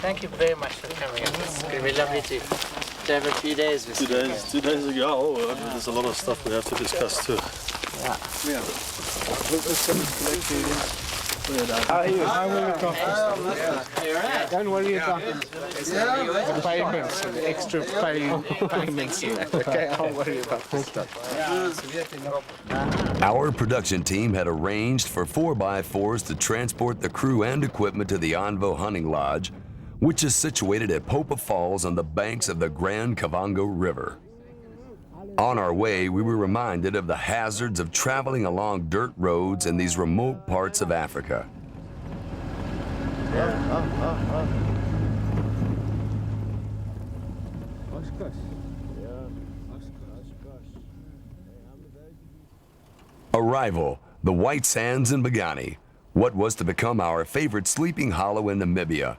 Thank you very much for coming. It's going to be lovely to have a few days with you. 2 days ago. Oh, there's a lot of stuff we have to discuss too. Yeah. How are you? I will look after. Don't worry about the payments, the extra payments. Okay, I'll worry about this stuff. Our production team had arranged for 4x4s to transport the crew and equipment to the Anvo Hunting Lodge, which is situated at Popa Falls on the banks of the Grand Kavango River. On our way, we were reminded of the hazards of traveling along dirt roads in these remote parts of Africa. Arrival, the White Sands in Mbagani, what was to become our favorite sleeping hollow in Namibia.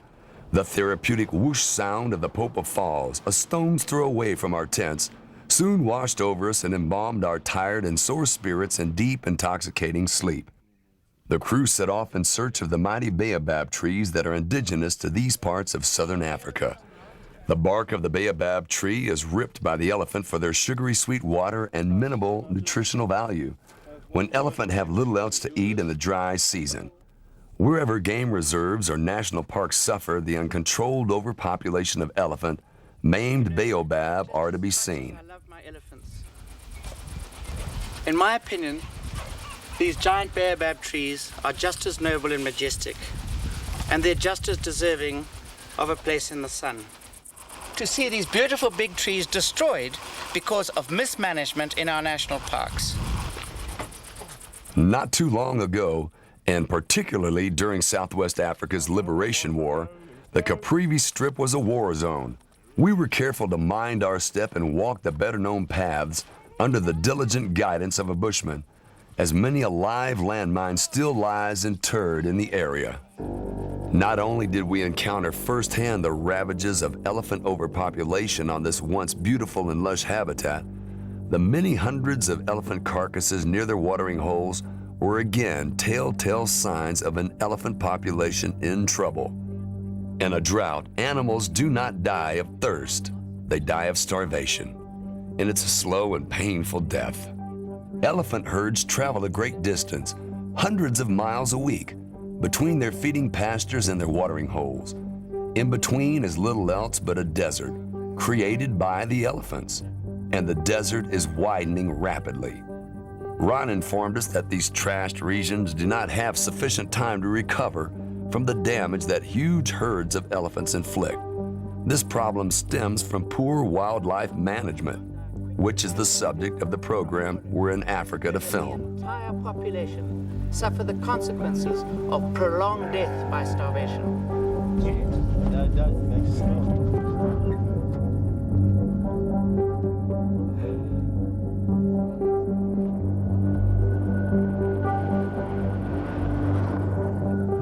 The therapeutic whoosh sound of the Popa Falls, a stone's throw away from our tents, soon washed over us and embalmed our tired and sore spirits in deep, intoxicating sleep. The crew set off in search of the mighty baobab trees that are indigenous to these parts of southern Africa. The bark of the baobab tree is ripped by the elephant for their sugary sweet water and minimal nutritional value, when elephant have little else to eat in the dry season. Wherever game reserves or national parks suffer the uncontrolled overpopulation of elephant, maimed baobab are to be seen. I love my elephants. In my opinion, these giant baobab trees are just as noble and majestic, and they're just as deserving of a place in the sun. To see these beautiful big trees destroyed because of mismanagement in our national parks. Not too long ago, and particularly during Southwest Africa's Liberation War, the Caprivi Strip was a war zone. We were careful to mind our step and walk the better-known paths under the diligent guidance of a bushman, as many a live landmine still lies interred in the area. Not only did we encounter firsthand the ravages of elephant overpopulation on this once beautiful and lush habitat, the many hundreds of elephant carcasses near their watering holes were again telltale signs of an elephant population in trouble. In a drought, animals do not die of thirst, they die of starvation. And it's a slow and painful death. Elephant herds travel a great distance, hundreds of miles a week, between their feeding pastures and their watering holes. In between is little else but a desert, created by the elephants. And the desert is widening rapidly. Ron informed us that these trashed regions do not have sufficient time to recover from the damage that huge herds of elephants inflict. This problem stems from poor wildlife management, which is the subject of the program we're in Africa to film. The entire population suffer the consequences of prolonged death by starvation.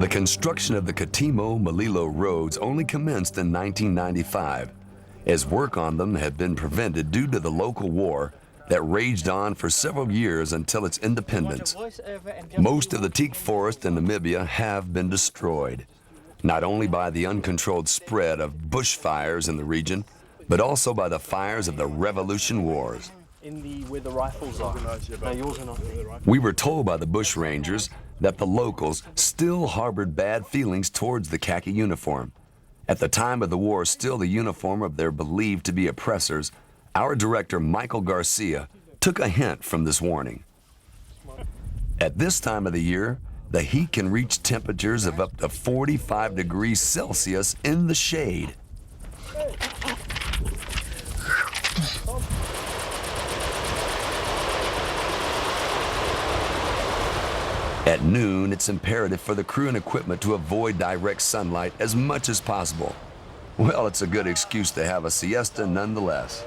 The construction of the Katimo-Malilo roads only commenced in 1995, as work on them had been prevented due to the local war that raged on for several years until its independence. Most of the teak forest in Namibia have been destroyed, not only by the uncontrolled spread of bushfires in the region, but also by the fires of the Revolution Wars. Where the rifles are. No, yours are not. We were told by the bush rangers that the locals still harbored bad feelings towards the khaki uniform. At the time of the war, still the uniform of their believed to be oppressors, our director, Michael Garcia, took a hint from this warning. At this time of the year, the heat can reach temperatures of up to 45 degrees Celsius in the shade. At noon, it's imperative for the crew and equipment to avoid direct sunlight as much as possible. Well, it's a good excuse to have a siesta nonetheless.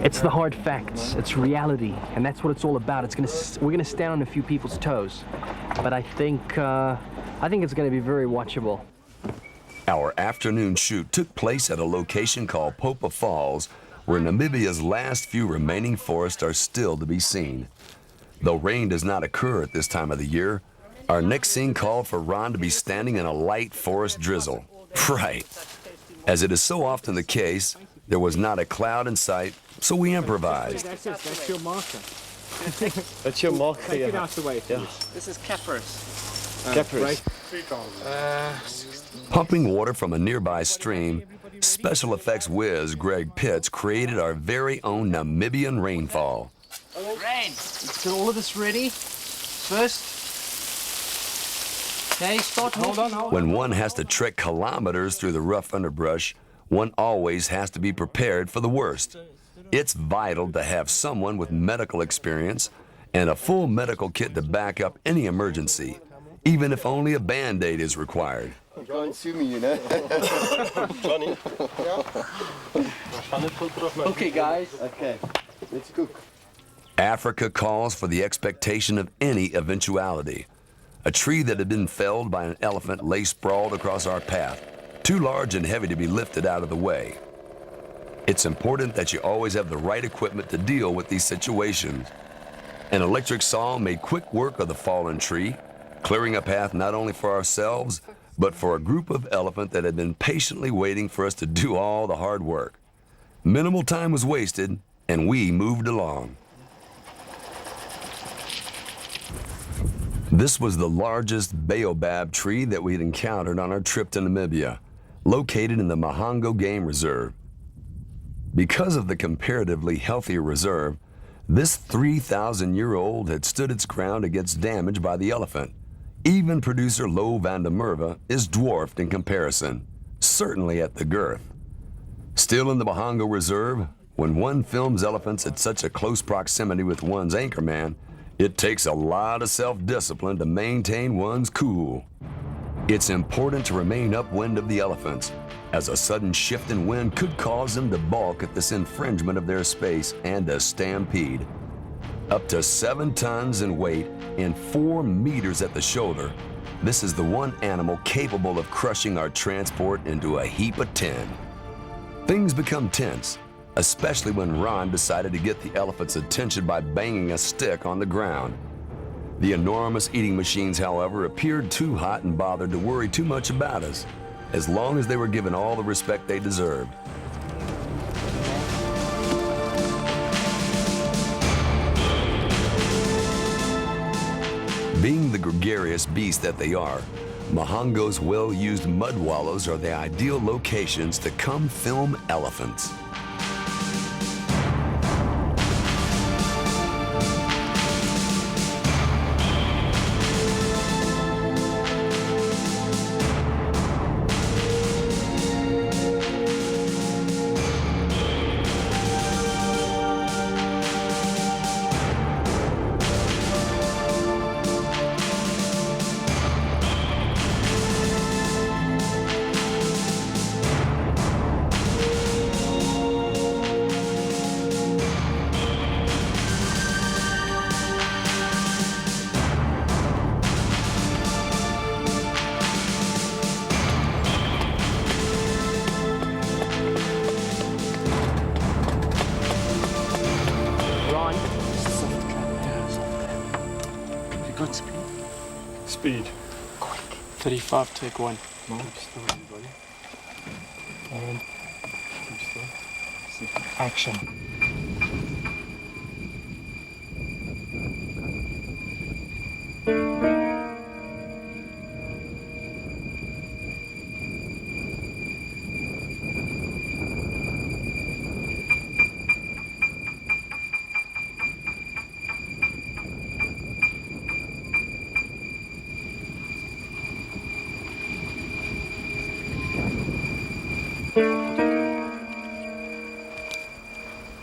It's the hard facts, it's reality, and that's what it's all about. We're gonna stand on a few people's toes, but I think it's gonna be very watchable. Our afternoon shoot took place at a location called Popa Falls, where Namibia's last few remaining forests are still to be seen. Though rain does not occur at this time of the year, our next scene called for Ron to be standing in a light forest drizzle. Right. As it is so often the case, there was not a cloud in sight, so we improvised. That's it. That's your marker. That's your mark Take here. it out the way, please. This is Capris. Capris. Pumping water from a nearby stream, special effects whiz Greg Pitts created our very own Namibian rainfall. Rain. Get all of this ready. First. Okay, start. Hold on. When one has to trek kilometers through the rough underbrush, one always has to be prepared for the worst. It's vital to have someone with medical experience and a full medical kit to back up any emergency, even if only a Band-Aid is required. You can't sue me, you know. Johnny. Okay, guys. Okay, let's cook. Africa calls for the expectation of any eventuality. A tree that had been felled by an elephant lay sprawled across our path, too large and heavy to be lifted out of the way. It's important that you always have the right equipment to deal with these situations. An electric saw made quick work of the fallen tree, clearing a path not only for ourselves, but for a group of elephant that had been patiently waiting for us to do all the hard work. Minimal time was wasted, and we moved along. This was the largest baobab tree that we had encountered on our trip to Namibia, located in the Mahango Game Reserve. Because of the comparatively healthier reserve, this 3,000-year-old had stood its ground against damage by the elephant. Even producer Lo van der Merwe is dwarfed in comparison, certainly at the girth. Still in the Mahango Reserve, when one films elephants at such a close proximity with one's anchorman, it takes a lot of self-discipline to maintain one's cool. It's important to remain upwind of the elephants, as a sudden shift in wind could cause them to balk at this infringement of their space and a stampede. Up to 7 tons in weight and 4 meters at the shoulder, this is the one animal capable of crushing our transport into a heap of tin. Things become tense, especially when Ron decided to get the elephant's attention by banging a stick on the ground. The enormous eating machines, however, appeared too hot and bothered to worry too much about us, as long as they were given all the respect they deserved. Being the gregarious beasts that they are, Mahango's well-used mud wallows are the ideal locations to come film elephants. Good speed. Speed. 35, take 1. And Action.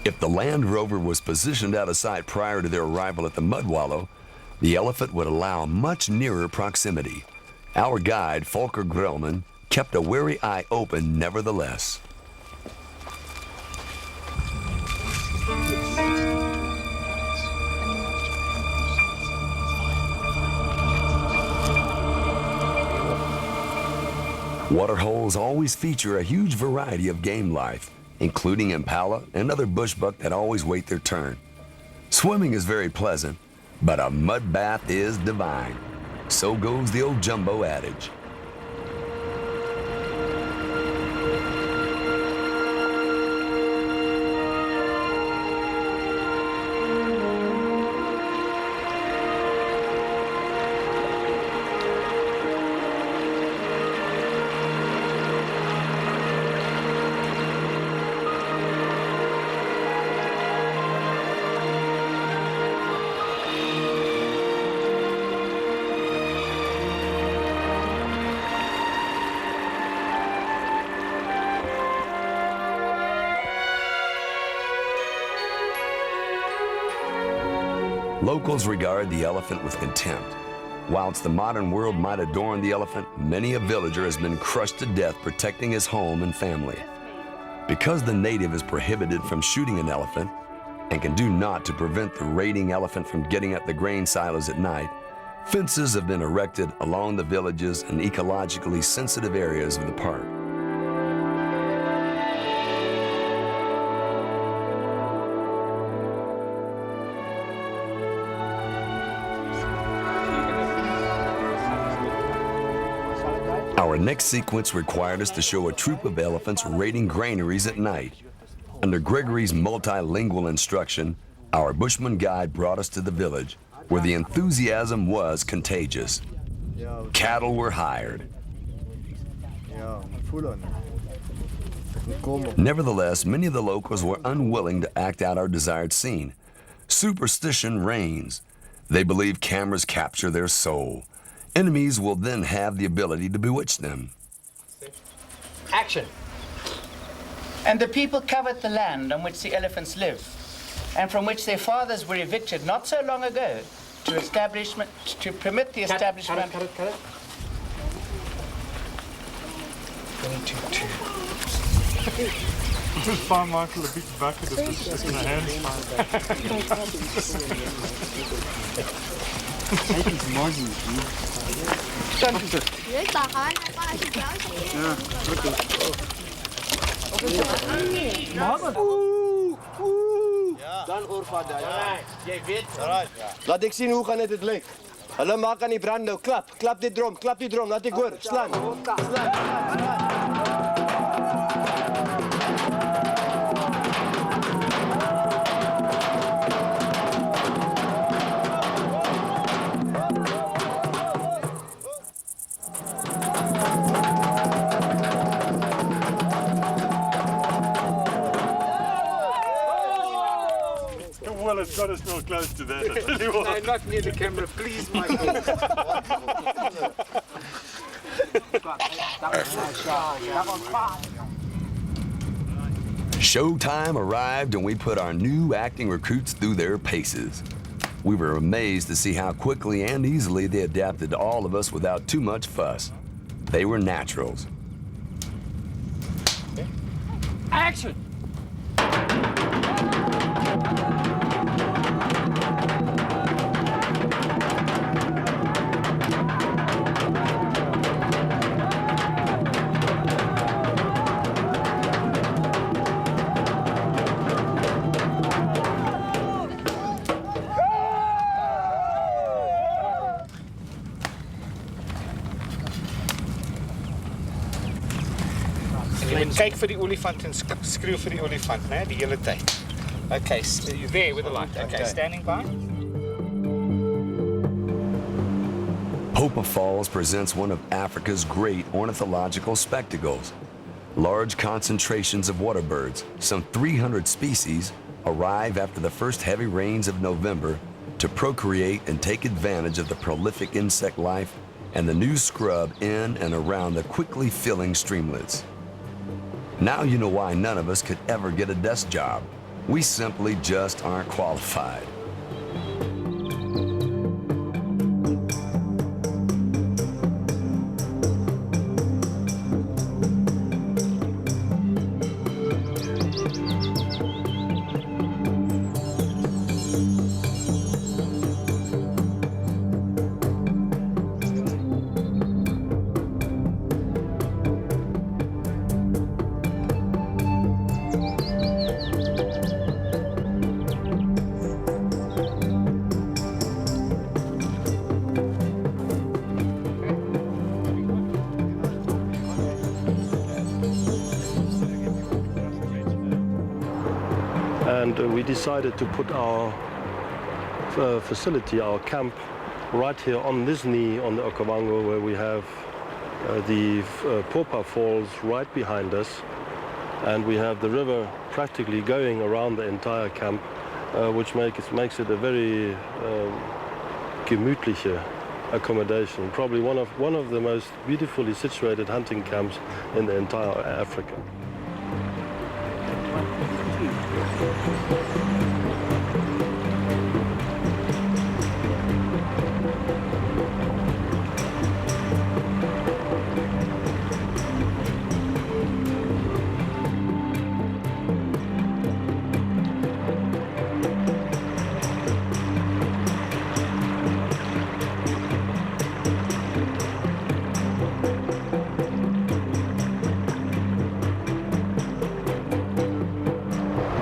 If the Land Rover was positioned out of sight prior to their arrival at the mud wallow, the elephant would allow much nearer proximity. Our guide, Volker Grellman, kept a wary eye open nevertheless. Waterholes always feature a huge variety of game life, including impala and other bushbuck that always wait their turn. Swimming is very pleasant, but a mud bath is divine. So goes the old Jumbo adage. Locals regard the elephant with contempt. Whilst the modern world might adorn the elephant, many a villager has been crushed to death protecting his home and family. Because the native is prohibited from shooting an elephant and can do naught to prevent the raiding elephant from getting at the grain silos at night, fences have been erected along the villages and ecologically sensitive areas of the park. Our next sequence required us to show a troop of elephants raiding granaries at night. Under Gregory's multilingual instruction, our Bushman guide brought us to the village, where the enthusiasm was contagious. Cattle were hired. Nevertheless, many of the locals were unwilling to act out our desired scene. Superstition reigns. They believe cameras capture their soul. Enemies will then have the ability to bewitch them. Action. And the people covered the land on which the elephants live, and from which their fathers were evicted not so long ago, to permit the establishment. Cut it. 22. Just find Michael a big bucket of this just in a hand. Laat ik zien hoe gaan het lukt. Hulle maak aan die brand nou. Klap die drum, laat ek hoor. Slaan. Well, it's got us not close to that, I tell you what. No, not near the camera, please, Michael. Showtime arrived and we put our new acting recruits through their paces. We were amazed to see how quickly and easily they adapted to all of us without too much fuss. They were naturals. Action! Kyk vir die olifant en skreeu vir die olifant, né, die hele tyd. Okay, there with the light. Okay, standing by. Popa Falls presents one of Africa's great ornithological spectacles. Large concentrations of water birds, some 300 species, arrive after the first heavy rains of November to procreate and take advantage of the prolific insect life and the new scrub in and around the quickly filling streamlets. Now you know why none of us could ever get a desk job. We simply just aren't qualified. and we decided to put our facility, our camp, right here on this knee on the Okavango, where we have the Popa Falls right behind us, and we have the river practically going around the entire camp, which makes it a very gemütliche accommodation, probably one of the most beautifully situated hunting camps in the entire Africa.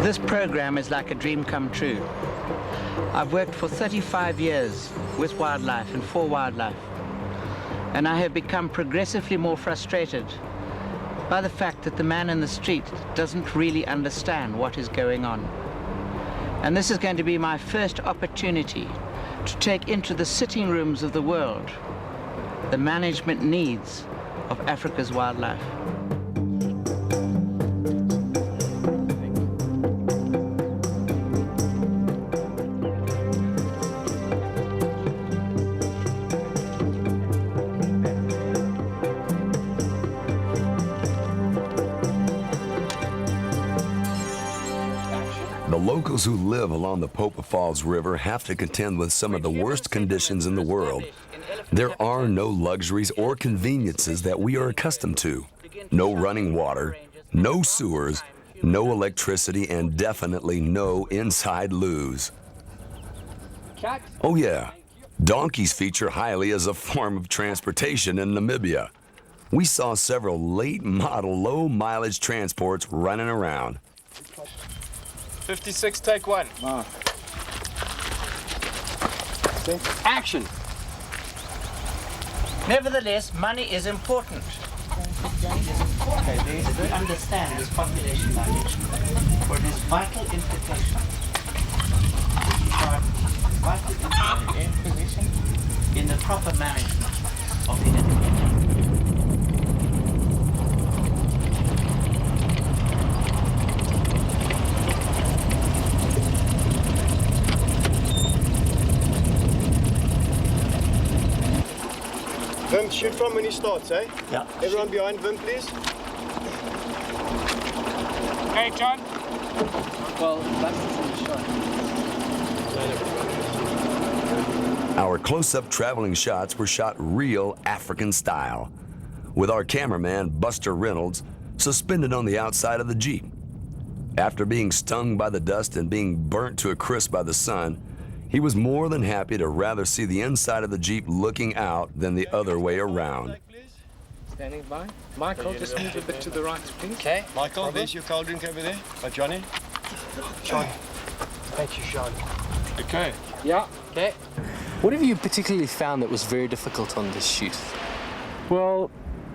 This program is like a dream come true. I've worked for 35 years with wildlife and for wildlife, and I have become progressively more frustrated by the fact that the man in the street doesn't really understand what is going on. And this is going to be my first opportunity to take into the sitting rooms of the world the management needs of Africa's wildlife. The locals who live along the Popa Falls River have to contend with some of the worst conditions in the world. There are no luxuries or conveniences that we are accustomed to. No running water, no sewers, no electricity, and definitely no inside loos. Oh yeah, donkeys feature highly as a form of transportation in Namibia. We saw several late model, low mileage transports running around. 56, take one. Action! Nevertheless, money is important. We understand this population direction, for it is vital implication. Vital implication in the proper management of the environment. Wim, shoot from when he starts, eh? Yeah. Everyone behind Wim, please. Hey, John. Well, that's the shot. Our close-up traveling shots were shot real African style, with our cameraman, Buster Reynolds, suspended on the outside of the Jeep. After being stung by the dust and being burnt to a crisp by the sun, he was more than happy to rather see the inside of the Jeep looking out than the other way around. Standing by. Michael, just move a bit to the right, please. Okay. Michael, there's your cold drink over there. By Johnny. Sean. Thank you, Sean. Okay. Yeah. Okay. What have you particularly found that was very difficult on this shoot? Well,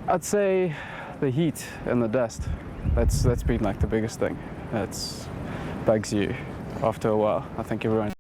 I'd say the heat and the dust. That's been like the biggest thing. That's bugs you after a while. I think everyone